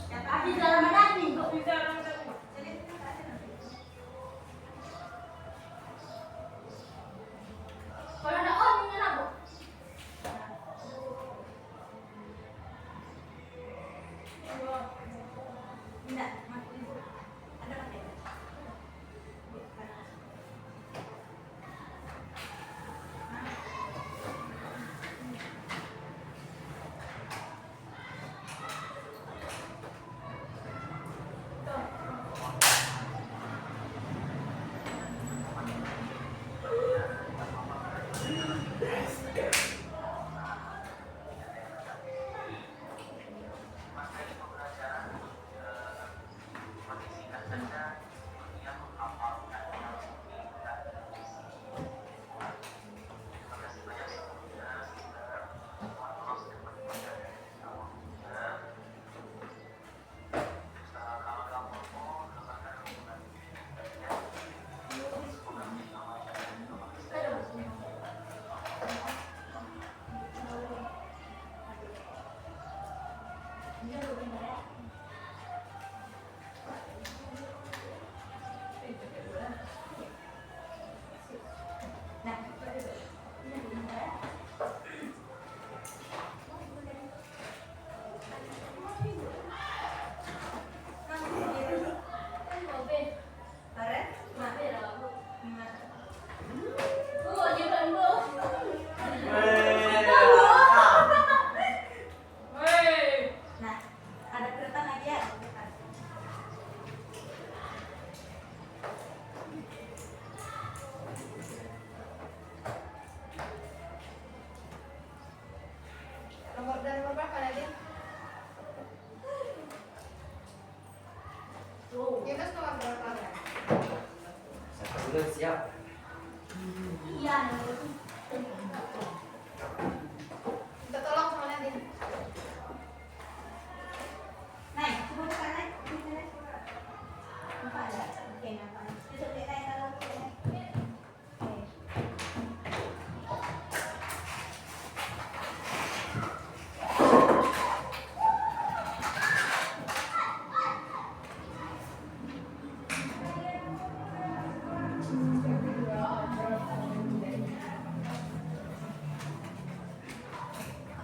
Siapa? Adi dalam daging kok. Bisa Ramadan. Jadi kita ada nanti. Kalau ada on ini lah Bu. Enggak, masuk ibu. Ada pakai. Nah, Kopi. Karen, Kopi lah Bu. gimana? Bu, jiban Bu. Woi. Nah, ada kereta lagi ya? Nomor berapa Nadine? Yunus nomor berapa? Satu bulan siap. Iya. Minta tolong sama Nadine. Naik, coba buka naik. Bisa naik. Nampak ada? Oke, nampak. Duduk di naik kalau oke. Oke.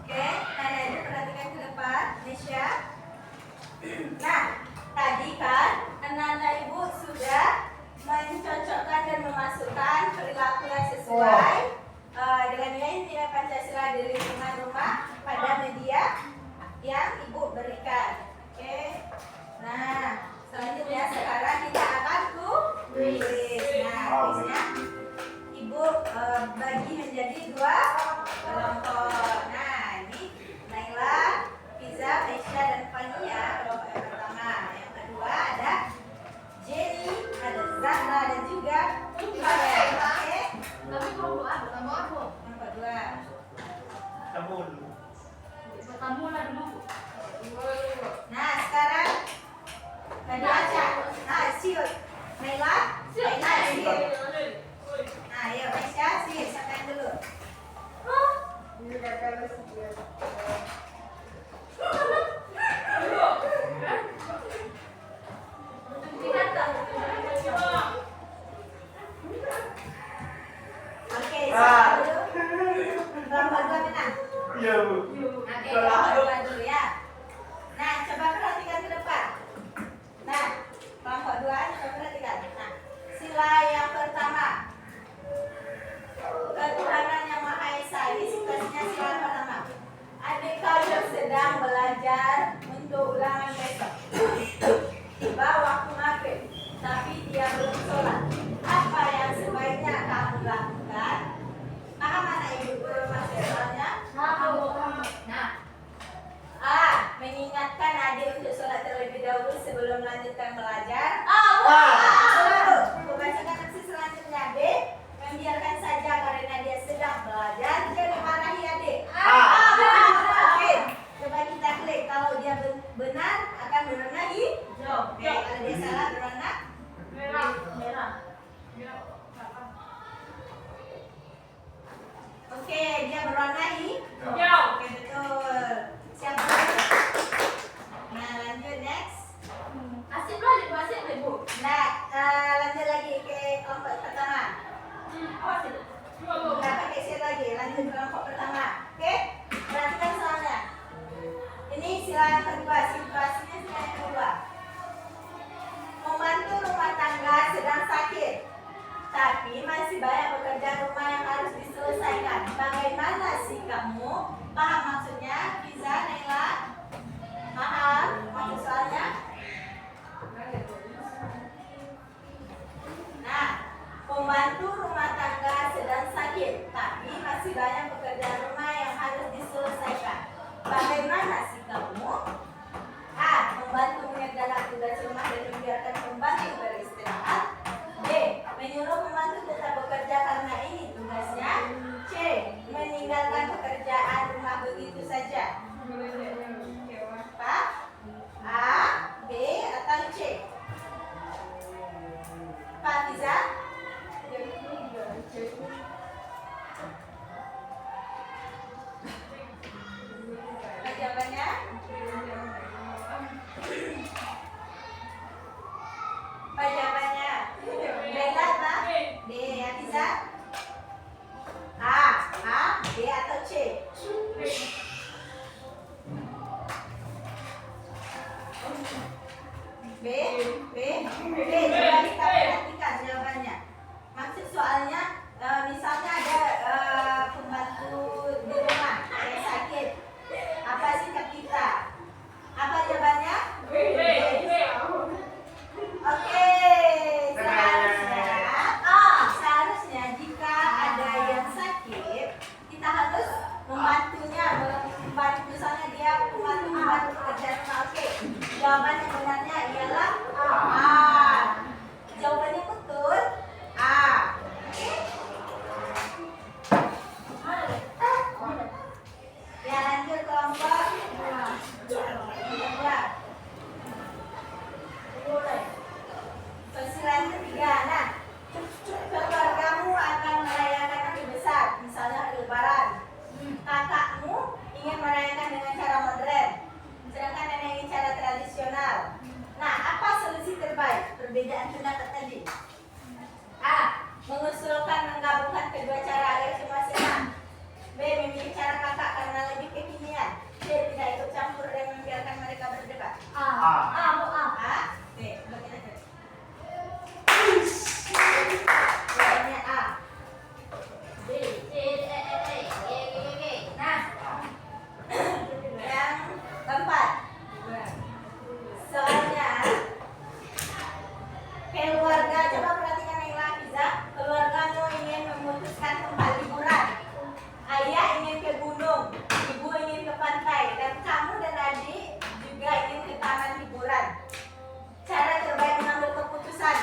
Oke, Nana ini perhatikan ke depan, Nesya. Nah, tadi kan anak-anak ibu sudah mencocokkan dan memasukkan perilaku yang sesuai dengan nilai-nilai Pancasila di lingkungan rumah pada media yang ibu berikan. Oke, nah selanjutnya sekarang kita akan kuis. Nah, kuisnya ibu bagi menjadi dua kelompok. Nah, ini Naila, Fiza, Aisyah, dan Fania kelompok yang pertama. Yang kedua ada Jenny, ada Zahra, dan juga Karen. Oke, Tapi kalau ada Nomor Bu. kelompok dua. bertamu lah dulu. Nah, sekarang tadi Aca. Nah, siut. Naila, Naila, siut. Nah, ayo Aisyah, siut. Siapa yang dulu? Oke, siapa dulu? Kelompok dua menang. Iya, Bu. Oke, kelompok dua dulu ya. Nah, coba perhatikan ke depan. Nah, kelompok dua, coba perhatikan. Nah, sila yang pertama. Ketuhanan yang Maha Esa. Ini situasinya sila pertama. saja. Apa? A, B, atau C? Apa, Tiza? Apa jawabannya? Apa jawabannya? Bella apa? D, ya Tiza? A, B atau C? B. Coba kita perhatikan jawabannya. Maksud soalnya, misalnya ada pembantu di rumah yang sakit. Apa sikap kita? Apa jawabannya? Oke, seharusnya jika ada yang sakit, kita harus membantunya, membantu misalnya dia membantu pekerjaan rumah. Oke, jawaban yang benarnya ialah A. Jawabannya betul A. Oke. Ya, lanjut kelompok kedua. Persilangan ketiga. Nah, keluargamu akan merayakan hari besar, misalnya hari Lebaran. Kakakmu ingin merayakan dengan cara modern, sedangkan nenek ingin cara tradisional. Nah, apa solusi terbaik? Perbedaan pendapat tadi. A. Mengusulkan menggabungkan kedua cara agar semua senang. B. Memilih cara kakak karena lebih kekinian. C. Tidak ikut campur dan membiarkan mereka berdebat. A. B. Bagaimana? Jawabannya A. Nah, yang keempat, soalnya keluarga, coba perhatikan yang Hafiza. Keluargamu ingin memutuskan tempat liburan. Ayah ingin ke gunung, ibu ingin ke pantai, dan kamu dan adik juga ingin ke taman hiburan. Cara terbaik mengambil keputusan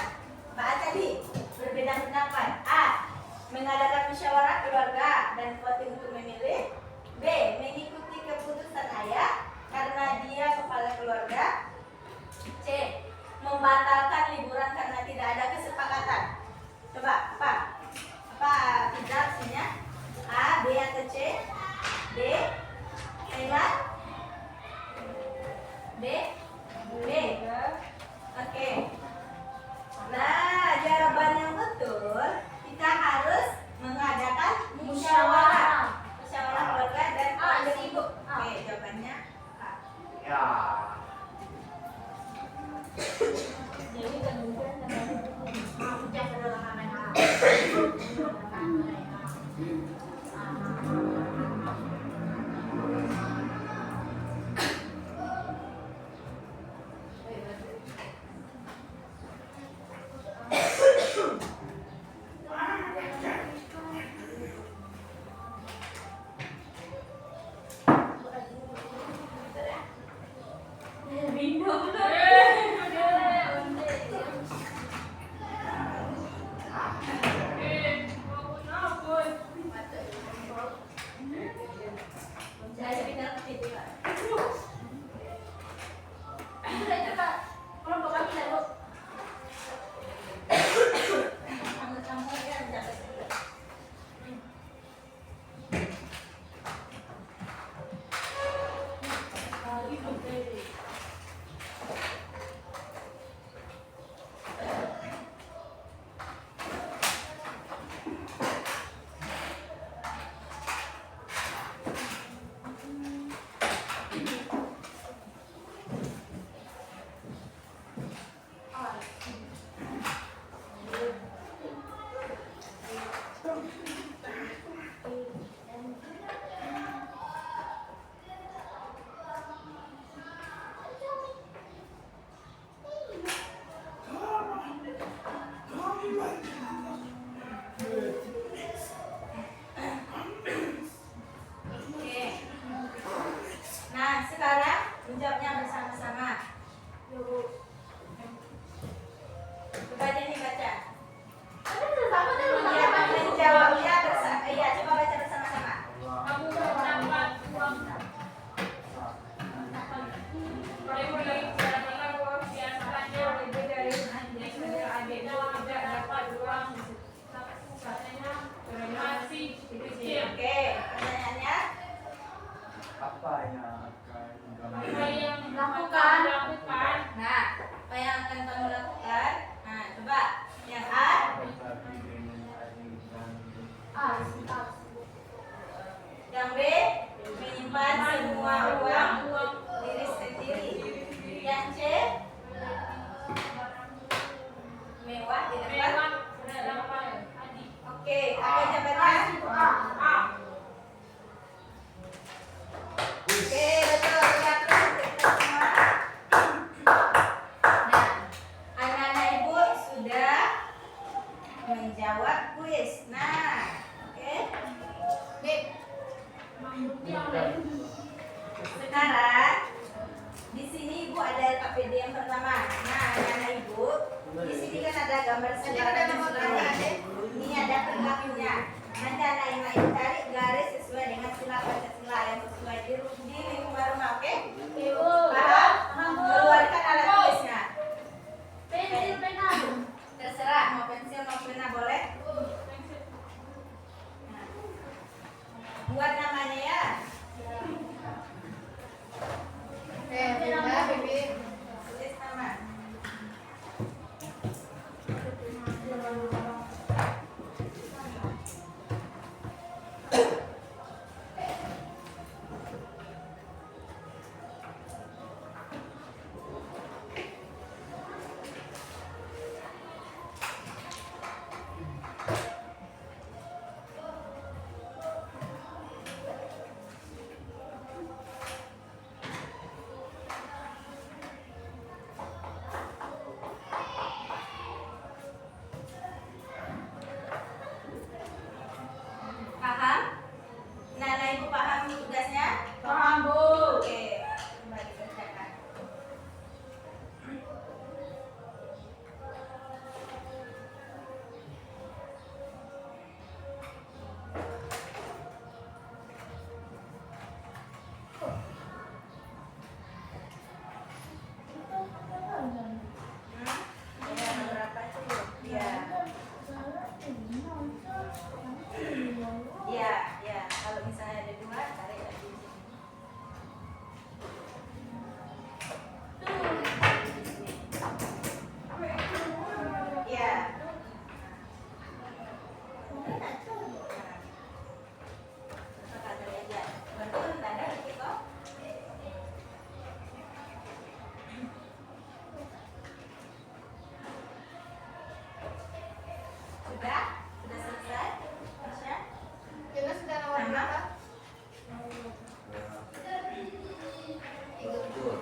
apa tadi? Berbeda pendapat. A. Mengadakan musyawarah keluarga dan voting untuk memilih. B. Mengikuti keputusan ayah karena dia kepala keluarga. C. Membatalkan liburan karena tidak ada kesepakatan. Coba apa? Apa tidak opsinya? A, B atau C? B. Ella? B. Oke. Nah, jawaban yang betul, kita harus mengadakan musyawarah keluarga dan keluarga ibu. Oke, jawabannya A. Ya. Apa yang akan kamu Apa yang lakukan? Nah, apa yang akan kamu lakukan? Nah, coba yang A. berbagi dengan adik dan Yang B. Menyimpan semua uang diri sendiri. Yang C. Mewah di depan. Oke, apa jawabannya? Oke, betul. Lihat terus kita semua. Nah, anak-anak ibu sudah menjawab kuis. Nah, oke. Sekarang di sini ibu ada KPD yang pertama. Nah, anak-anak ibu, di sini kan ada gambar silakan ini ada perilakunya. Nanti anak-anak ibu tarik garis sesuai dengan sila Pancasila yang sesuai di lingkungan rumah, oke? Paham? Keluarkan alat tulisnya. Pensil, pena. Terserah mau pensil mau pena boleh. Nah, buat namanya ya. Tulis nama. Paham? Nana ibu paham tugasnya? Paham, Bu. Oke, kembali kerjakan. Ada beberapa tuh? Ya. Ya, ya. Kalau misalnya ada dua, tarik lagi di sini. Ya. Kakak tarik aja. Betul, tanda dikit kok. Sudah? Sudah selesai? Tasya? Nama? betul.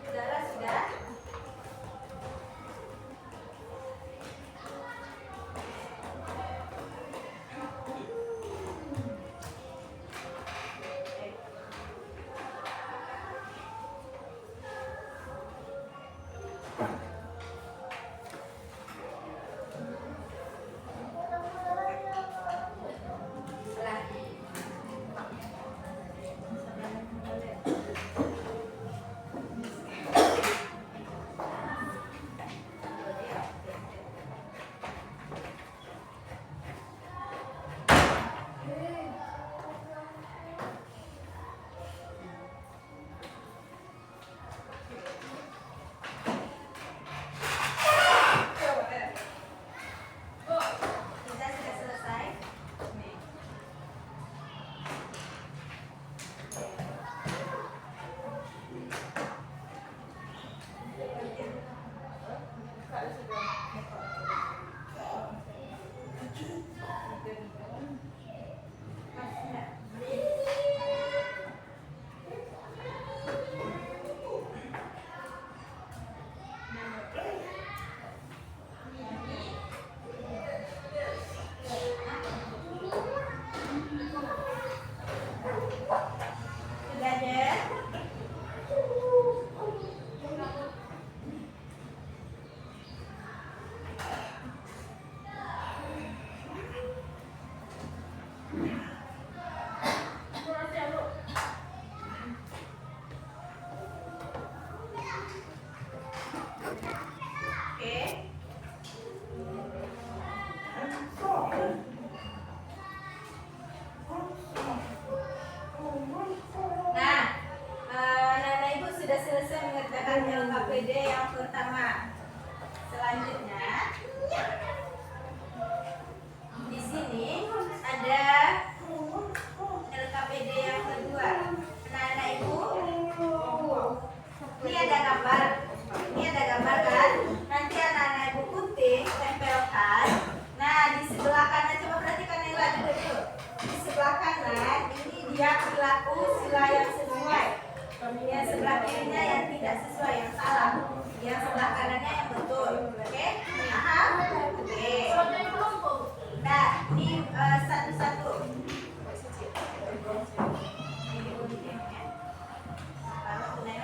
Sudahlah, sudah? sudah selesai mengerjakan LKPD yang pertama. Selanjutnya, di sini ada LKPD yang kedua. Anak-anak ibu, ini ada gambar. Ini ada gambar kan? Nanti anak-anak ibu gunting, tempelkan. Nah, di sebelah kanan coba perhatikan yang lagi dulu. Di sebelah kanan ini dia perilaku sila yang sesuai. Yang sebelah kirinya yang tidak sesuai, yang salah. Yang sebelah kanannya yang betul. Oke? Paham? Oke. Nah, ini satu-satu. Ini gunting ya. Kalau tunai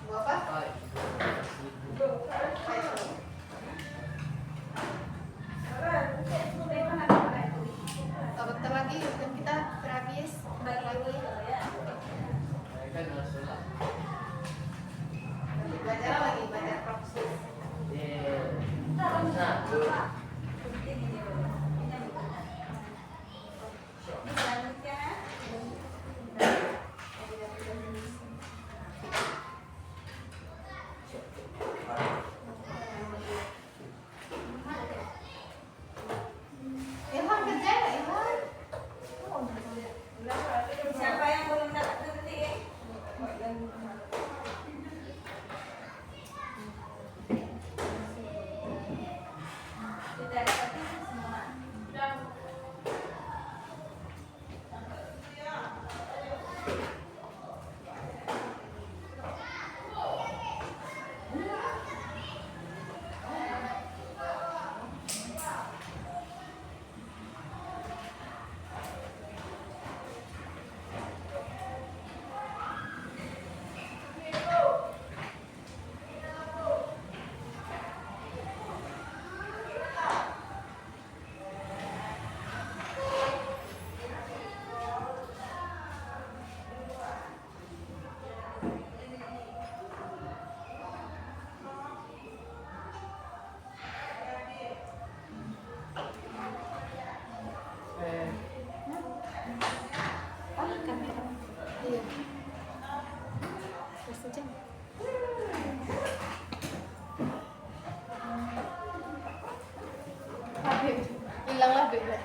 Mau apa? Bentar lagi kan kita berhabis. Balik lagi. Kan Rasulullah. Belajar lagi, belajar profesional. Nah, Ilham kerja ya, Ilham? Siapa yang belum dapat gunting? Sudah dapat semua. Iya. Sejam. Habib, hilanglah bebek.